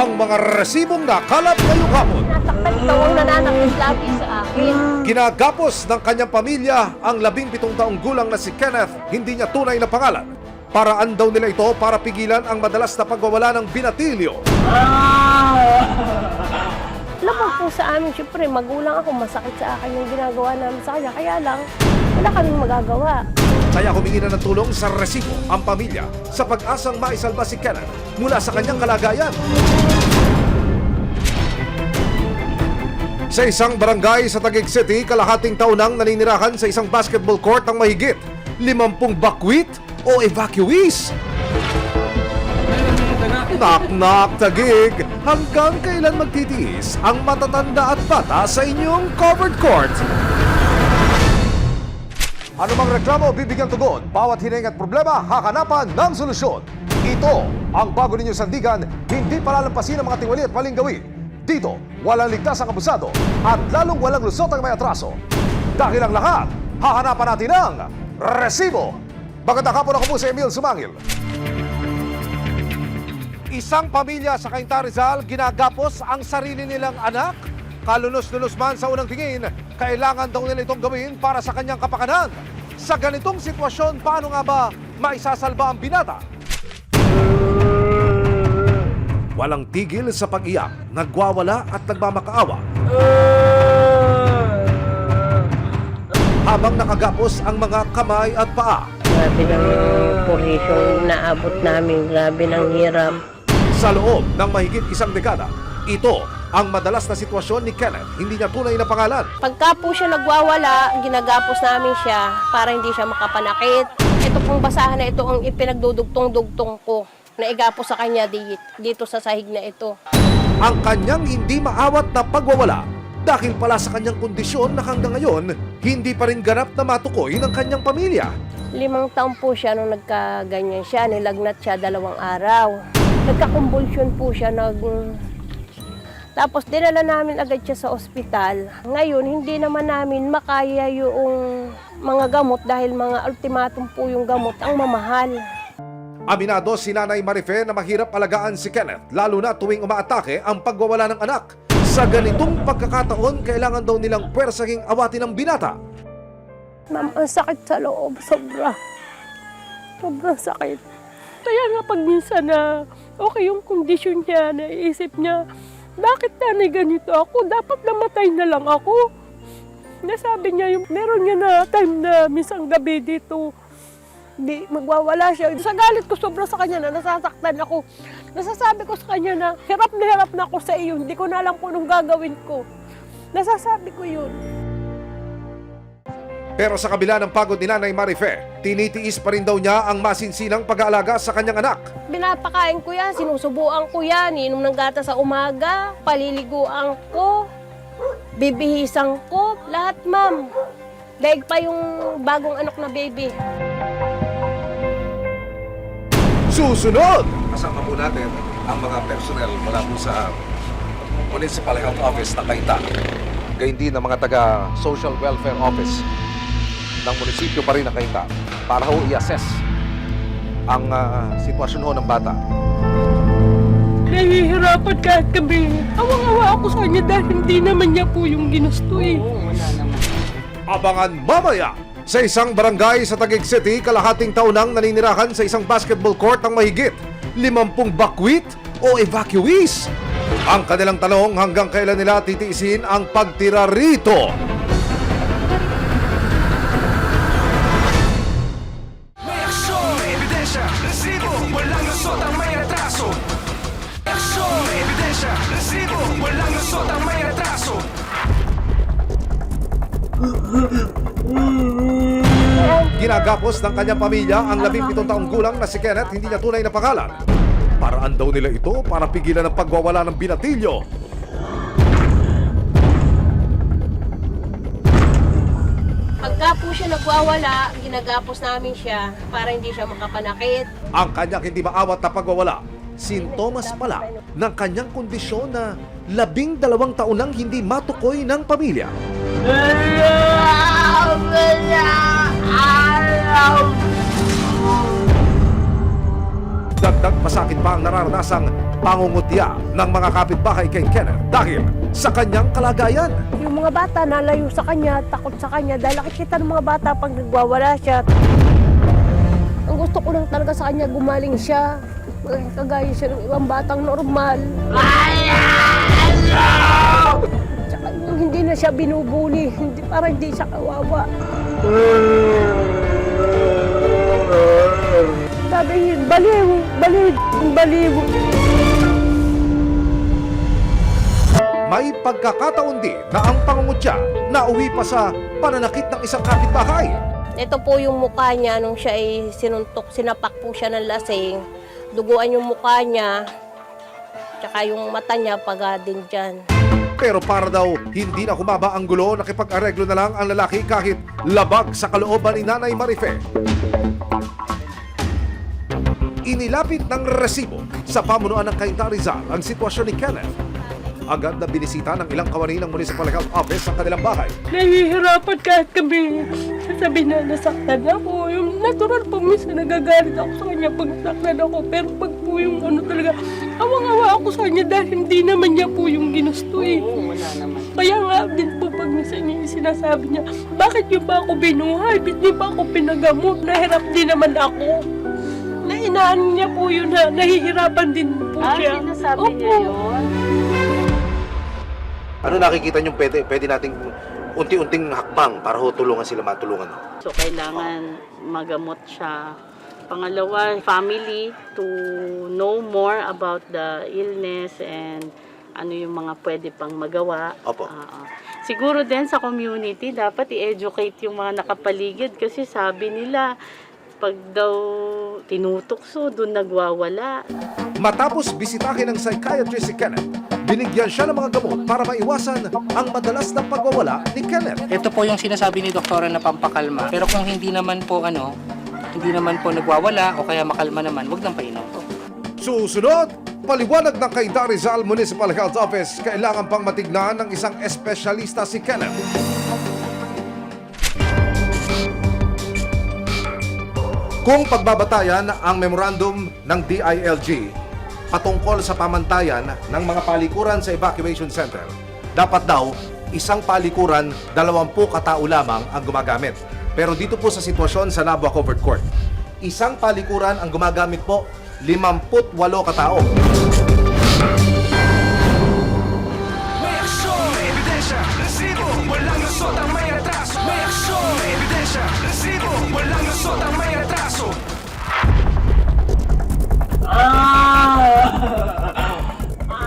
ang mga resibong nakalap ngayong hapon. Nasaktan ito ang nananakit lagi sa akin. Ginagapos ng kanyang pamilya ang 17 taong gulang na si Kenneth, hindi niya tunay na pangalan. Paraan daw nila ito para pigilan ang madalas na pagwawala ng binatilyo. Lamang po sa amin, syempre magulang ako, masakit sa akin yung ginagawa namin sa kanya. Kaya lang, wala kaming magagawa. Kaya humingi na ng tulong sa resibo ang pamilya sa pag-asang maisalba si Kenneth mula sa kanyang kalagayan. Sa isang barangay sa Taguig City, kalahating taon nang naninirahan sa isang basketball court ang mahigit 50 bakwit o evacuees. Knock-knock, Taguig! Hanggang kailan magtitiis ang matatanda at bata sa inyong covered court? Anumang reklamo, bibigyan tugon. Bawat hiling at problema, hakanapan ng solusyon. Ito ang bago ninyong sandigan, hindi palalampasin ang mga tiwali at maling gawin. Dito, walang ligtas ang abusado at lalong walang lusot ang may atraso. Dahil ang lahat, hahanapan natin ng resibo. Magandang hapon, ako po si Emil Sumangil. Isang pamilya sa Cainta, Rizal, ginagapos ang sarili nilang anak. Kalunos-lunos man sa unang tingin, kailangan daw nila itong gawin para sa kanyang kapakanan. Sa ganitong sitwasyon, paano nga ba maisasalba ang binata? Walang tigil sa pag-iyak, nagwawala at nagmamakaawa. Habang nakagapos ang mga kamay at paa. Grabe ng porhisyong naabot namin, grabe ng hirap. Sa loob ng mahigit isang dekada, ito ang madalas na sitwasyon ni Kenneth. Hindi niya tunay na pangalan. Pagka po siya nagwawala, ginagapos namin siya para hindi siya makapanakit. Ito pong basahan na ito ang ipinagdudugtong-dugtong ko na igapos sa kanya dito sa sahig na ito. Ang kanyang hindi maawat na pagwawala dahil pala sa kanyang kondisyon na hanggang ngayon, hindi pa rin ganap na matukoy ng kanyang pamilya. 5 taon po siya nung nagkaganyan siya, nilagnat siya 2 araw. Nagka-convulsion po siya, tapos dinala namin agad siya sa ospital. Ngayon, hindi naman namin makaya yung mga gamot dahil mga ultimatum po yung gamot ang mamahal. Aminado si Nanay Marife na mahirap alagaan si Kenneth, lalo na tuwing umaatake ang pagwawala ng anak. Sa ganitong pagkakataon, kailangan daw nilang pwersahing awatin ang binata. Ma'am, ang sakit sa loob, sobra. Sobrang sakit. Kaya nga pag minsan na okay yung kondisyon niya, naisip niya, bakit nanay ganito ako? Dapat namatay na lang ako. Nasabi niya, meron niya na time na minsan gabi dito, di magwawala siya. Sa galit ko sobra sa kanya na nasasaktan ako. Nasasabi ko sa kanya na hirap na ako sa iyo. Hindi ko na alam kung anong gagawin ko. Nasasabi ko yun. Pero sa kabila ng pagod ni Nanay Marife, tinitiis pa rin daw niya ang masinsinang pag-aalaga sa kanyang anak. Pinapakain ko yan, sinusubuan ko yan, inom ng gatas sa umaga, paliliguan ko, bibihisan ko, lahat ma'am. Daig pa yung bagong anak na baby. Susunod! Kasama po natin ang mga personnel mula po sa Municipal Health Office ng Cainta. Gayun din ang mga taga-Social Welfare Office ng munisipyo pa rin ng Cainta para ho i-assess ang sitwasyon ho ng bata. Nahihirapan kahit kami. Awang-awa ako sa kanya dahil hindi naman niya po yung ginusto eh. Abangan mamaya! Sa isang barangay sa Taguig City, kalahating taon nang naninirahan sa isang basketball court ang mahigit 50 bakwit o evacuees. Ang kanilang tanong, hanggang kailan nila titiisin ang pagtira rito? May aksyon, ebidensya, resibo, walang lusot ang may atraso. Aksyon, ebidensya, resibo, walang lusot ang may atraso. Ginagapos ng kanyang pamilya ang 17 taong gulang na si Kenneth, hindi niya tunay na pangalan. Paraan daw nila ito para pigilan ang pagwawala ng binatilyo. Pagka po siya nagwawala, ginagapos namin siya para hindi siya makapanakit. Ang kanyang hindi maawat na pagwawala, sintomas pala ng kanyang kondisyon na 12 taon nang hindi matukoy ng pamilya. Dagdag masakit pa ang nararanasang pangungutya ng mga kapitbahay kay Kenneth dahil sa kanyang kalagayan. Yung mga bata nalayo sa kanya, takot sa kanya dahil nakikita ng mga bata pag nagwawala siya. Ang gusto ko lang talaga sa kanya, gumaling siya. Maging kagaya siya ng ibang batang normal. Tsaka yung hindi na siya binubuli, parang hindi siya kawawa. Sabi niya, baliw, baliw, baliw. May pagkakataon din na ang pangungutya nauwi pa sa pananakit ng isang kapitbahay. Ito po yung mukha niya nung siya ay sinuntok, sinapak po siya ng lasing. Duguan yung mukha niya, tsaka yung mata niya paga din dyan. Pero para daw hindi na humaba ang gulo, nakipag-areglo na lang ang lalaki kahit labag sa kalooban ni Nanay Marife. Inilapit ng resibo sa pamunuan ng Cainta Rizal ang sitwasyon ni Kenneth. Agad na binisita ng ilang kawani ng Municipal Health Office ang kanilang bahay. Nahihirapan kahit kami. Sasabihin na nasaktan ako. Yung natural po, minsan nagagalit ako sa kanya pag nasaktan ako. Pero pag po yung ano talaga, awang-awa ako sa kanya dahil hindi naman niya po yung ginusto eh. Wala naman. Kaya nga din po pag minsan niya sinasabi niya, bakit niyo ba ako binuhay? Bakit niyo ba ako pinagamot? Nahirap din naman ako. Nainaan niya po yun na nahihirapan din po siya. Sinasabi niya yun? Ano nakikita nyo pwede nating unti-unting hakbang para tulungan sila matulungan? So, kailangan magamot siya. Pangalawa, family to know more about the illness and ano yung mga pwede pang magawa. Opo. Siguro din sa community, dapat i-educate yung mga nakapaligid kasi sabi nila, pag daw tinutukso, doon nagwawala. Matapos bisitahin ng psychiatrist si Kenneth, binigyan siya ng mga gamot para maiwasan ang madalas na pagwawala ni Kenneth. Ito po yung sinasabi ni doktora na pampakalma. Pero kung hindi naman po nagwawala o kaya makalma naman, wag nang painom. Susunod, paliwanag ng Cainta Rizal Municipal Health Office, kailangan pang matignan ng isang espesyalista si Kenneth. Kung pagbabatayan ang memorandum ng DILG patungkol sa pamantayan ng mga palikuran sa evacuation center, dapat daw isang palikuran 20 katao lamang ang gumagamit. Pero dito po sa sitwasyon sa Nabua Covered Court, isang palikuran ang gumagamit po 58 katao. May aksyon, may ebidensya, resibo, walang lusot ang may atraso. May aksyon, may ebidensya, resibo, walang lusot ang may atraso.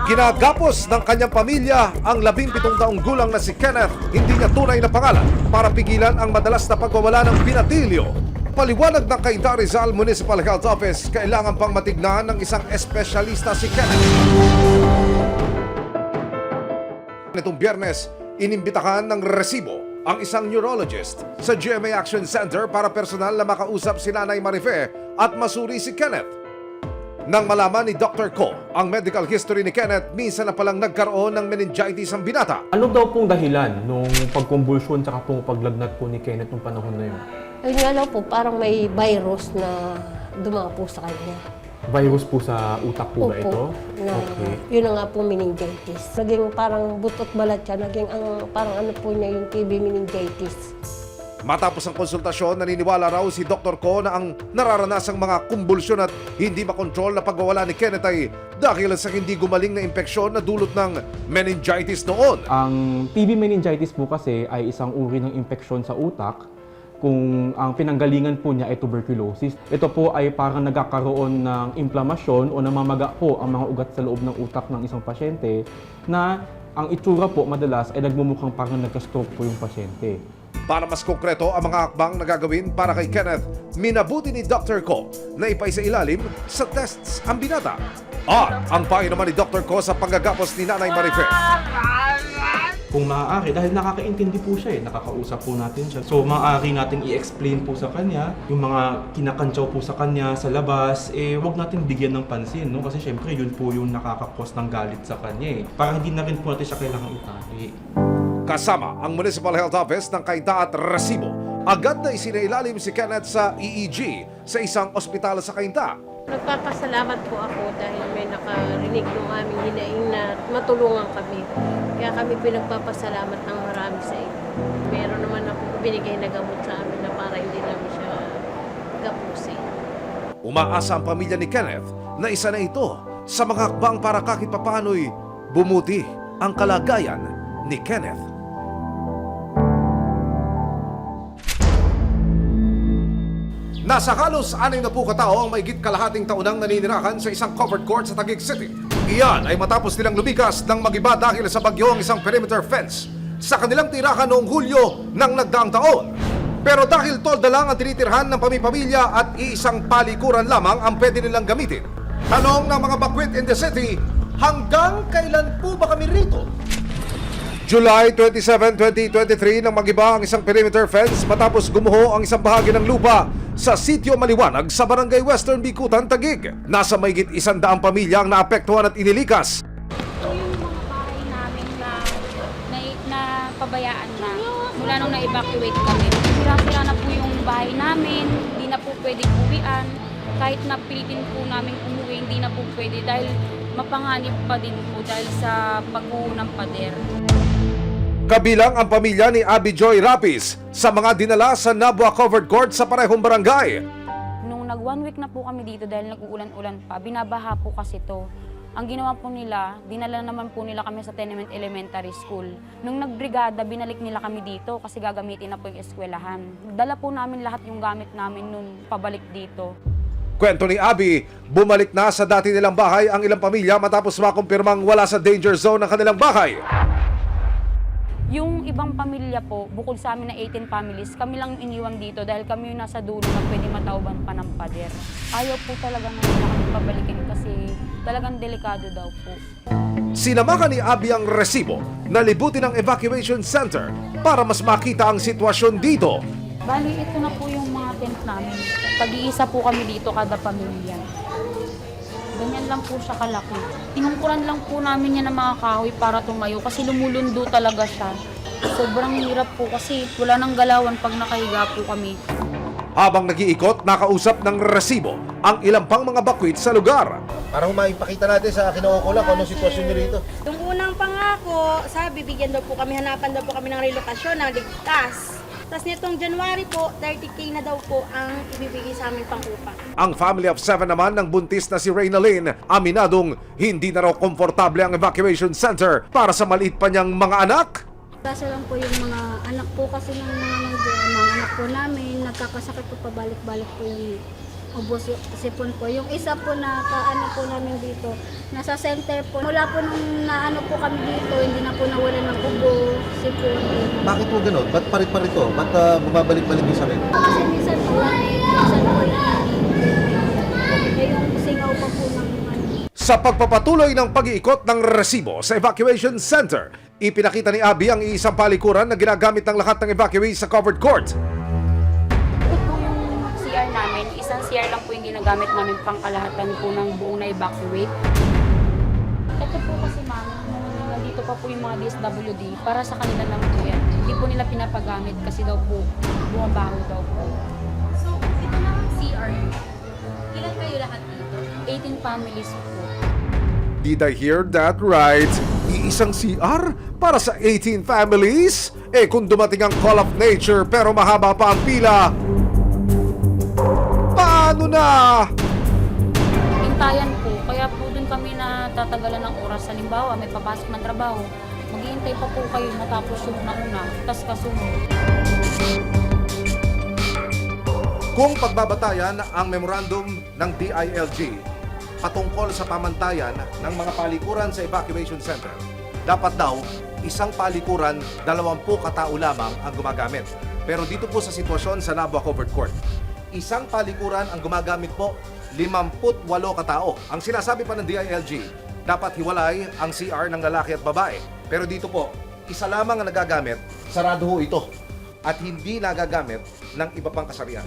Ginagapos ng kanyang pamilya ang 17 taong gulang na si Kenneth, hindi niya tunay na pangalan, para pigilan ang madalas na pagwawala ng binatilyo. Paliwanag ng Cainta Rizal Municipal Health Office, kailangan pang matignan ng isang espesyalista si Kenneth. Nitong Biyernes, inimbitahan ng resibo ang isang neurologist sa GMA Action Center para personal na makausap si Nanay Marife at masuri si Kenneth. Nang malaman ni Dr. Ko ang medical history ni Kenneth, minsan na palang nagkaroon ng meningitis ang binata. Ano daw pong dahilan nung pagkumbulsyon tsaka pong paglagnat po ni Kenneth nung panahon na yun? Ayun nga lang po, parang may virus na dumapo sa kanya. Virus po sa utak po ba ito? Na, yun na nga po meningitis. Naging parang butot balat siya, naging parang ano po niya yung TB meningitis. Matapos ang konsultasyon, naniniwala raw si Dr. Ko na ang nararanasang mga kumbulsyon at hindi makontrol na pagwawala ni Kenneth ay dahil sa hindi gumaling na impeksyon na dulot ng meningitis noon. Ang TB meningitis po kasi ay isang uri ng impeksyon sa utak kung ang pinanggalingan po niya ay tuberculosis. Ito po ay parang nagkakaroon ng inflamasyon o namamaga po ang mga ugat sa loob ng utak ng isang pasyente na ang itsura po madalas ay nagmumukhang parang nagka-stroke po yung pasyente. Para mas konkreto ang mga hakbang na gagawin para kay Kenneth, minabuti ni Dr. Ko na ipaisa-ilalim sa tests ang binata. At ang payo naman ni Dr. Ko sa panggagapos ni Nanay Marife. Kung maaari, dahil nakakaintindi po siya nakakausap po natin siya. So maaari natin i-explain po sa kanya, yung mga kinakantsaw po sa kanya sa labas, wag natin bigyan ng pansin, no? Kasi syempre yun po yung nakakakos ng galit sa kanya Para hindi na rin po natin siya kailangang itali. Kasama ang Municipal Health Office ng Cainta at Resibo, agad na isinailalim si Kenneth sa EEG sa isang ospital sa Cainta. Nagpapasalamat po ako dahil may nakarinig ng aming hinaing na matulungan kami. Kaya kami pinagpapasalamat ng marami sa inyo. Meron naman ako binigay na gamot sa amin na para hindi namin siya gapusin. Umaasa ang pamilya ni Kenneth na isa na ito sa mga hakbang para kahit papano'y bumuti ang kalagayan ni Kenneth. Nasa halos 6 na po katao ang maigit kalahating taonang naninirahan sa isang covered court sa Taguig City. Iyan ay matapos nilang lumikas ng magiba dahil sa bagyo ang isang perimeter fence sa kanilang tirahan noong Hulyo ng nagdaang taon. Pero dahil tolda lang ang tinitirhan ng pamipamilya at iisang palikuran lamang ang pwede nilang gamitin. Tanong ng mga bakwit in the city, hanggang kailan po ba kami rito? July 27, 2023 nang magiba ang isang perimeter fence matapos gumuho ang isang bahagi ng lupa sa Sitio Maliwanag sa Barangay Western Bikutan, Taguig. Nasa mahigit 100 pamilya ang naapektuhan at inilikas. Ito yung mga bahay namin na pabayaan na mula nung na-evacuate kami. Sira-sira na po yung bahay namin, hindi na po pwedeng uwian. Kahit napilitin po namin umuwi, hindi na po pwede dahil mapanganib pa din po dahil sa pagbuo ng pader. Kabilang ang pamilya ni Abby Joy Rapis sa mga dinala sa Nabua Covered Court sa parehong barangay. Nung nag 1 week na po kami dito dahil nag-uulan-ulan pa, binabaha po kasi to. Ang ginawa po nila, dinala naman po nila kami sa Tenement Elementary School. Nung nagbrigada, binalik nila kami dito kasi gagamitin na po yung eskwelahan. Dala po namin lahat yung gamit namin nun pabalik dito. Kwento ni Abby, bumalik na sa dati nilang bahay ang ilang pamilya matapos makumpirmang wala sa danger zone ng kanilang bahay. Yung ibang pamilya po, bukod sa amin na 18 families, kami lang iniwan dito dahil kami yung nasa dulo na pwede matauban pa ng pader. Ayaw po talaga na nila kami pabalikin kasi talagang delikado daw po. Sinamahan ni Abby ang resibo na libutin ang evacuation center para mas makita ang sitwasyon dito. Bali, ito na po yung mga tent namin. Pag-iisa po kami dito kada pamilya. Ganyan lang po siya kalaki. Tinungkuran lang po namin yan ng mga kahoy para tumayo kasi lumulundo talaga siya. Sobrang hirap po kasi wala nang galawan pag nakahiga po kami. Habang nag-iikot, nakausap ng resibo ang ilang pang mga bakwit sa lugar. Para maipakita natin sa kinukulang kung anong sitwasyon nyo rito. Yung unang pangako, sabi bigyan daw po kami, hanapan daw po kami ng relokasyon na ligtas. Tapos nitong January po, 30K na daw po ang ibibigay sa amin pang upa. Ang family of 7 naman ng buntis na si Reynalyn, aminadong hindi na raw komportable ang evacuation center para sa maliit pa niyang mga anak. Kaso lang po yung mga anak po kasi ng mga anak po namin, nagkakasakit po pabalik-balik po yung ubos sipon po. Yung isa po na kaano po namin dito, nasa center po. Mula po nung naano po kami dito, hindi na po nawala ng ubo, sipon. Bakit po ganun? Ba't parit-parit to? Ba't bumabalik-balik yung sakit? Kasi minsan po yung singaw pa po ng Sa pagpapatuloy ng pag-iikot ng resibo sa evacuation center, ipinakita ni Abby ang iisang palikuran na ginagamit ng lahat ng evacuees sa covered court. Ito po yung CR namin. Isang CR lang po yung ginagamit namin pang kalahatan po ng buong na-evacuate. Ito po kasi ma'am, dito pa po yung mga DSWD para sa kanila lang po yan. Hindi po nila pinapagamit kasi daw po bumabaho daw po. So, ito na ang CR. Ilan kayo lahat dito? 18 families po. Did I hear that right? Iisang CR para sa 18 families? Eh kung dumating ang call of nature pero mahaba pa ang pila, paano na? Hintayan po, kaya po dun kami natatagalan ng oras. Halimbawa, may papasok ng trabaho. Maghihintay pa po kayo matapos yung nauna, tas kasunod. Kung pagbabatayan ang memorandum ng DILG patungkol sa pamantayan ng mga palikuran sa evacuation center, dapat daw isang palikuran 20 katao lamang ang gumagamit. Pero dito po sa sitwasyon sa Nabua Covered Court, isang palikuran ang gumagamit po 58 katao. Ang sinasabi pa ng DILG, dapat hiwalay ang CR ng lalaki at babae. Pero dito po, isa lamang ang nagagamit, sarado ho ito. At hindi nagagamit ng iba pang kasarian.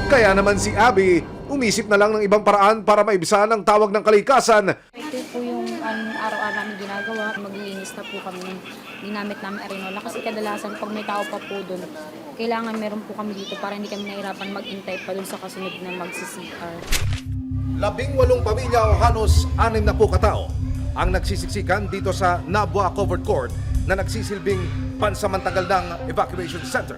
Kaya naman si Abby, umisip na lang ng ibang paraan para maibisan ang tawag ng kalikasan. Ito po yung araw-araw namin ginagawa. Maglilinis na po kami ginamit namin Arenola kasi kadalasan pag may tao pa po doon, kailangan meron po kami dito para hindi kami nahirapan mag-intay pa doon sa kasunod na mag-CCR. 18 pamilya o halos 6 na po katao ang nagsisiksikan dito sa Nabua Covered Court na nagsisilbing pansamantagal ng evacuation center.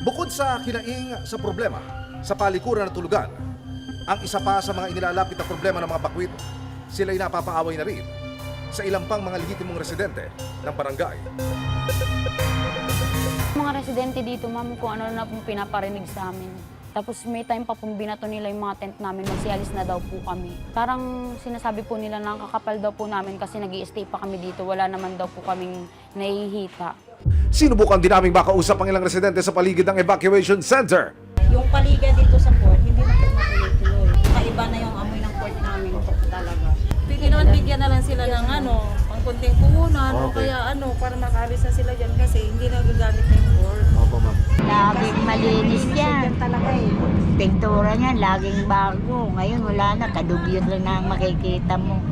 Bukod sa kinaing sa problema sa palikuran ng tulugan, ang isa pa sa mga inilalapit na problema ng mga bakwit, sila'y napapaaway na rin sa ilang pang mga lehitimong residente ng barangay. Mga residente dito, ma'am, kung ano na pong pinaparinig sa amin. Tapos may time pa pong binato nila yung mga tent namin, magsialis na daw po kami. Parang sinasabi po nila na kakapal daw po namin kasi nag-i-stay pa kami dito, wala naman daw po kaming nahihita. Sinubukan din naming makausap ang ilang residente sa paligid ng evacuation center. Yung paligid dito sa port, hindi na po matuloy-tuloy. Kaiba na yung amoy ng port namin talaga. Pwede naman bigyan na lang sila ng pangkunting puhunan o kaya para makaalis na sila dyan kasi hindi na gagamit na yung port. Opo, ma'am. Laging malinis yan. Talaga eh. Pintura niya, laging bago. Ngayon wala na, kadugyot lang na ang makikita mo.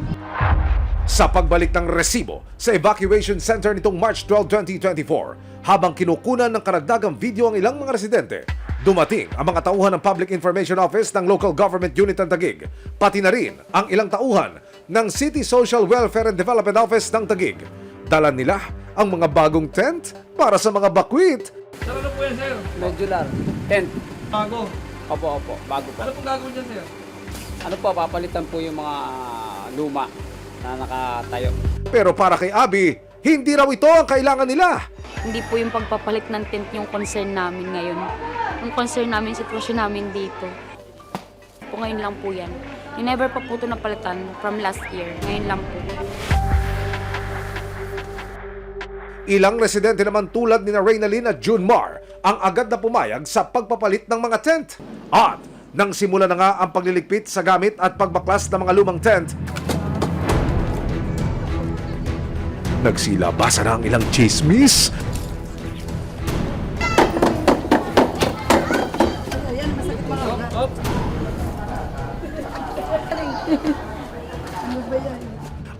Sa pagbalik ng resibo sa evacuation center nitong March 12, 2024, habang kinukunan ng karagdagang video ang ilang mga residente, dumating ang mga tauhan ng Public Information Office ng Local Government Unit ng Taguig, pati na rin ang ilang tauhan ng City Social Welfare and Development Office ng Taguig. Dala nila ang mga bagong tent para sa mga bakwit. Sir, ano po yan, sir? Modular. Tent. Bago. Opo, bago po. Ano pong gagawin dyan, sir? Ano po, papalitan po yung mga luma na nakatayo. Pero para kay Abby, hindi raw ito ang kailangan nila. Hindi po yung pagpapalit ng tent yung concern namin ngayon. Yung concern namin, sitwasyon namin dito. Po ngayon lang po yan. You never pa po ito napalitan from last year. Ngayon lang po. Ilang residente naman tulad ni Reynalyn at June Mar ang agad na pumayag sa pagpapalit ng mga tent. At nang simula na nga ang pagliligpit sa gamit at pagbaklas ng mga lumang tent, nagsilabasa na ang ilang chismis.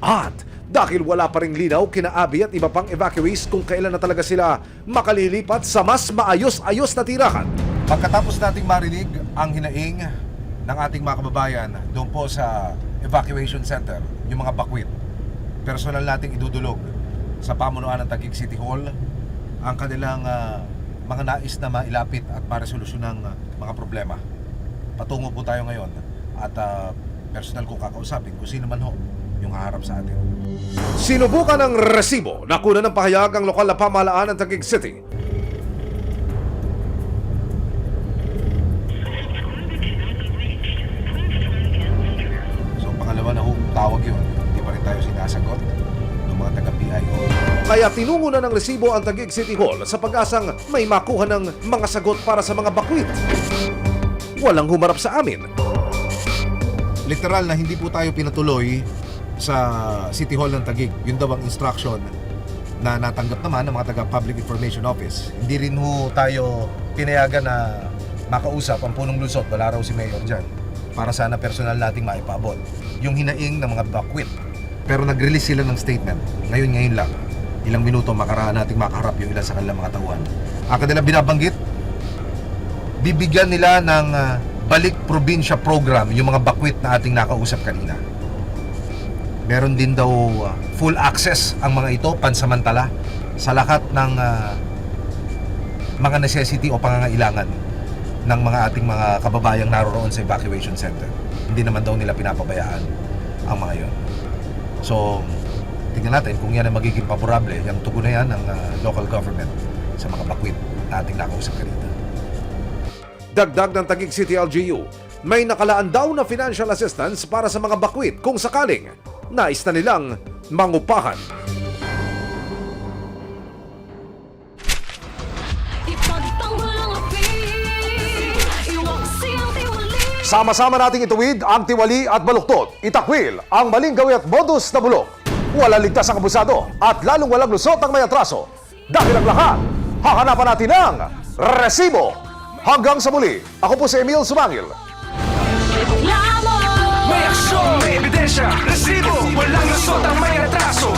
At dahil wala pa ring linaw kina Abby at iba pang evacuees kung kailan na talaga sila makalilipat sa mas maayos-ayos na tirahan. Pagkatapos nating marinig ang hinaing ng ating mga kababayan doon po sa evacuation center, yung mga bakwit, personal nating idudulog sa pamunuan ng Taguig City Hall ang kanilang mga nais na mailapit at maresolusyon ng mga problema. Patungo po tayo ngayon at personal ko kakausapin kung sino man ho yung haharap sa atin. Sinubukan ng resibo na kunan ng pahayag ang lokal na pamahalaan ng Taguig City. So pangalawa na ho tawag yun, hindi pa rin tayo sinasagot ng mga taga-PIO. Kaya tinungo na ng resibo ang Taguig City Hall sa pag-asang may makuha ng mga sagot para sa mga bakwit. Walang humarap sa amin. Literal na hindi po tayo pinatuloy sa City Hall ng Taguig. Yun daw ang instruction na natanggap naman ng mga taga-Public Information Office. Hindi rin ho tayo pinayagan na makausap ang punong lungsod. Wala raw si Mayor dyan. Para sana personal nating maipabot yung hinaing ng mga bakwit. Pero nag-release sila ng statement. Ngayon lang. Ilang minuto makaraan nating makaharap yung ilan sa kanilang mga tauhan. Ang kanilang binabanggit, bibigyan nila ng balik probinsya program yung mga bakwit na ating nakausap kanina. Meron din daw full access ang mga ito pansamantala sa lahat ng mga necessity o pangangailangan ng mga ating mga kababayang naroroon sa evacuation center. Hindi naman daw nila pinapabayaan ang mga yon. So, tingnan natin kung yan ay magiging favorable, yung tugon na yan ng local government sa mga bakwit na ating nakausap kanina. Dagdag ng Taguig City LGU, may nakalaan daw na financial assistance para sa mga bakwit kung sakaling nais na nilang mangupahan. Sama-sama nating ituwid ang tiwali at baluktot, itakwil ang maling gawi at modus na bulok. Walang ligtas ang abusado at lalong walang lusot ang may atraso. Dahil ang lahat, hahanapan natin ng resibo. Hanggang sa muli, ako po si Emil Sumangil. May aksyon, may ebidensya, resibo, walang lusot ang may atraso.